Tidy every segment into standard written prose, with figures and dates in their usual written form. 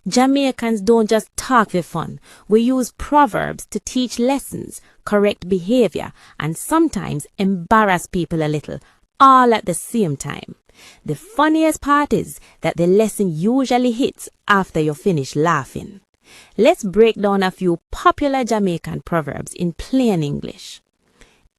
Jamaicans don't just talk for fun. We use proverbs to teach lessons, correct behavior, and sometimes embarrass people a little, all at the same time. The funniest part is that the lesson usually hits after you finish laughing. Let's break down a few popular Jamaican proverbs in plain English.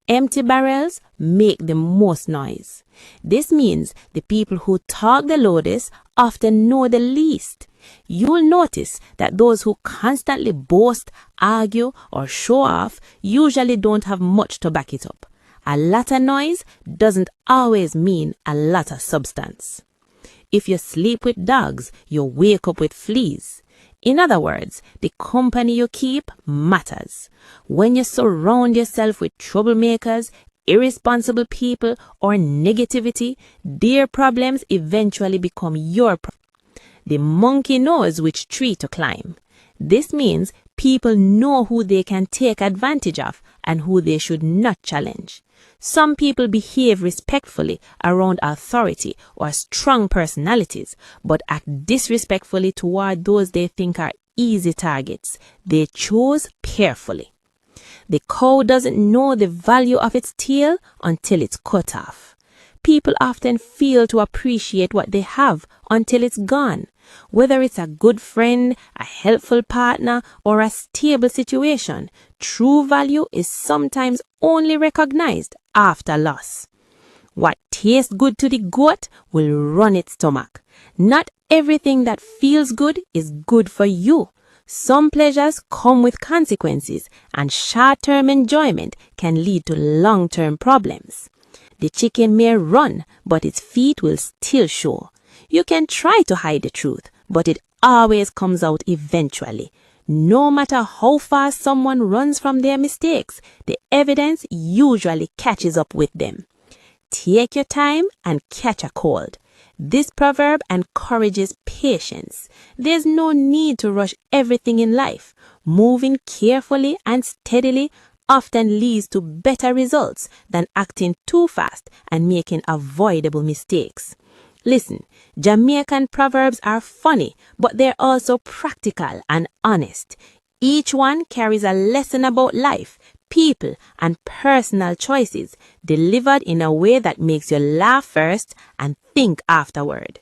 Empty barrels make the most noise. This means the people who talk the loudest often know the least. You'll notice that those who constantly boast, argue, or show off usually don't have much to back it up. A lot of noise doesn't always mean a lot of substance. If you sleep with dogs, you wake up with fleas. In other words, the company you keep matters. When you surround yourself with troublemakers, irresponsible people, or negativity, their problems eventually become your problems. The monkey knows which tree to climb. This means people know who they can take advantage of and who they should not challenge. Some people behave respectfully around authority or strong personalities, but act disrespectfully toward those they think are easy targets. They choose carefully. The cow doesn't know the value of its tail until it's cut off. People often fail to appreciate what they have until it's gone. Whether it's a good friend, a helpful partner, or a stable situation, true value is sometimes only recognized after loss. What tastes good to the goat will run its stomach. Not everything that feels good is good for you. Some pleasures come with consequences, and short-term enjoyment can lead to long-term problems. The chicken may run, but its feet will still show. You can try to hide the truth, but it always comes out eventually. No matter how fast someone runs from their mistakes, the evidence usually catches up with them. Take your time and catch a cold. This proverb encourages patience. There's no need to rush everything in life. Moving carefully and steadily often leads to better results than acting too fast and making avoidable mistakes. Listen, Jamaican proverbs are funny, but they're also practical and honest. Each one carries a lesson about life, people, and personal choices, delivered in a way that makes you laugh first and think afterward.